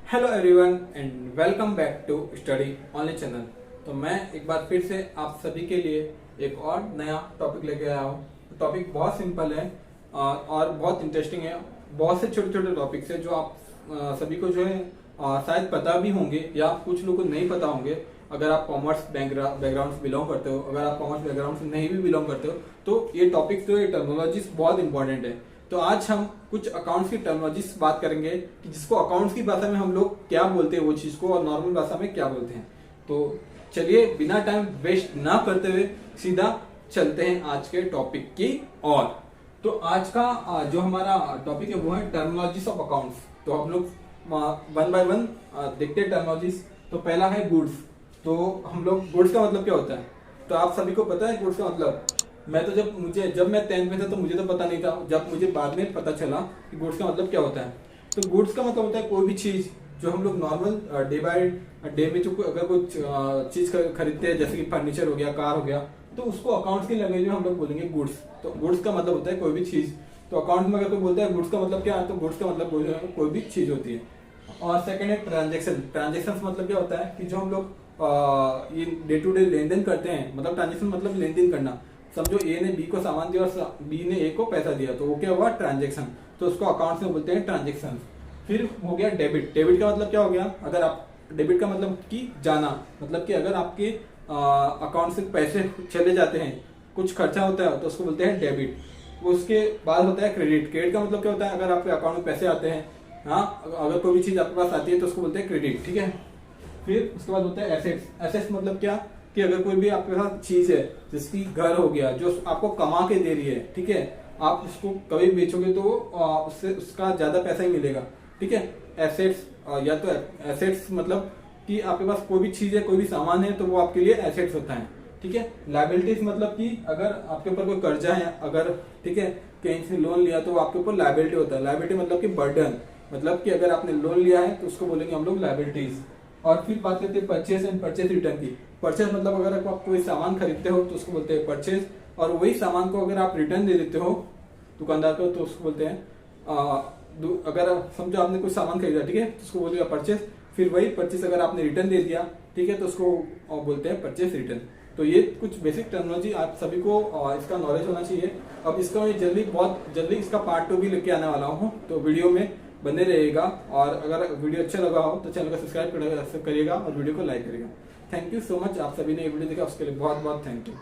Hello everyone and welcome back to study online channel. तो मैं एक बार फिर से आप सभी के लिए एक और नया टॉपिक लेके आया हूँ। टॉपिक बहुत सिंपल है और बहुत इंटरेस्टिंग है। बहुत से छोटे छोटे टॉपिक्स है जो आप सभी को जो है शायद पता भी होंगे या कुछ लोगों को नहीं पता होंगे। अगर आप कॉमर्स बैकग्राउंड से बिलोंग करते हो, अगर आप कॉमर्स बैकग्राउंड से नहीं भी बिलोंग करते हो, तो ये टॉपिक जो है टर्मिनोलॉजीज बहुत इंपॉर्टेंट है। तो आज हम कुछ अकाउंट्स की टर्मिनोलॉजीज बात करेंगे कि जिसको अकाउंट्स की भाषा में हम लोग क्या बोलते हैं वो चीज को, और नॉर्मल भाषा में क्या बोलते हैं। तो चलिए बिना टाइम वेस्ट ना करते हुए सीधा चलते हैं आज के टॉपिक की ओर। तो आज का जो हमारा टॉपिक है वो है टर्मिनोलॉजीज ऑफ अकाउंट्स। तो हम लोग वन बाय वन देखते हैं टर्मिनोलॉजीज। तो पहला है गुड्स। तो हम लोग गुड्स का मतलब क्या होता है, तो आप सभी को पता है गुड्स का मतलब। मैं तो जब मैं 10th में था तो मुझे तो पता नहीं था, जब मुझे बाद में पता चला कि गुड्स का मतलब क्या होता है। तो गुड्स का मतलब होता है कोई भी चीज जो हम लोग नॉर्मल डे बाय डे में जो अगर कोई चीज खरीदते हैं, जैसे कि फर्नीचर हो गया, कार हो गया, तो उसको अकाउंट्स की लैंग्वेज में हम लोग बोलेंगे गुड्स। तो गुड्स का मतलब होता है कोई भी चीज। तो अकाउंट में अगर कोई बोलता है गुड्स का मतलब क्या है, तो गुड्स का मतलब कोई भी चीज होती है। और सेकंड है ट्रांजेक्शन। ट्रांजेक्शन मतलब क्या होता है कि जो हम लोग ये डे टू डे लेन देन करते हैं, मतलब ट्रांजेक्शन मतलब लेन देन करना। समझो ए ने बी को सामान दिया और बी ने ए को पैसा दिया, तो वो क्या हुआ, ट्रांजेक्शन। तो उसको अकाउंट्स में बोलते हैं ट्रांजेक्शन। फिर हो गया डेबिट। डेबिट का मतलब क्या हो गया, अगर आप डेबिट का मतलब कि जाना, मतलब कि अगर आपके अकाउंट से पैसे चले जाते हैं, कुछ खर्चा होता है, तो उसको बोलते हैं डेबिट। उसके बाद होता है क्रेडिट। क्रेडिट का मतलब क्या होता है, अगर आपके अकाउंट में पैसे आते हैं, हाँ, अगर कोई भी चीज आपके पास आती है तो उसको बोलते हैं क्रेडिट, ठीक है। फिर उसके बाद होता है एसेट्स। एसेट्स मतलब क्या कि अगर कोई भी आपके पास चीज है, जिसकी घर हो गया, जो आपको कमा के दे रही है, ठीक है, आप उसको कभी बेचोगे तो उससे उसका ज्यादा पैसा ही मिलेगा, ठीक है। एसेट्स या तो एसेट्स मतलब कि आपके पास कोई भी चीज है, कोई भी सामान है, तो वो आपके लिए एसेट्स होता है, ठीक है। लायबिलिटीज मतलब कि अगर आपके ऊपर कोई कर्जा है, अगर, ठीक है, कहीं से लोन लिया, तो वो आपके ऊपर लायबिलिटी होता है। लायबिलिटी मतलब कि बर्डन, मतलब कि अगर आपने लोन लिया है तो उसको बोलेंगे हम लोग लायबिलिटीज। और फिर बात करते हैं परचेज एंड परचेज रिटर्न की। परचेज मतलब अगर आप कोई सामान खरीदते हो तो उसको बोलते हैं परचेज, और वही सामान को अगर आप रिटर्न दे देते हो दुकानदार को तो उसको बोलते हैं अगर समझो आपने कोई सामान खरीदा, ठीक है, तो उसको बोलेगा परचेज। फिर वही परचेज अगर आपने रिटर्न दे दिया, ठीक है, तो उसको बोलते हैं परचेज रिटर्न। तो ये कुछ बेसिक टर्मिनोलॉजी आप सभी को इसका नॉलेज होना चाहिए। अब इसका मैं बहुत जल्दी इसका पार्ट 2 भी लेके आने वाला हूँ, तो वीडियो में बने रहेगा। और अगर वीडियो अच्छा लगा हो तो चैनल को सब्सक्राइब करिएगा और वीडियो को लाइक करिएगा। Thank you so much. आप सभी ने ये वीडियो देखा उसके लिए बहुत बहुत थैंक यू।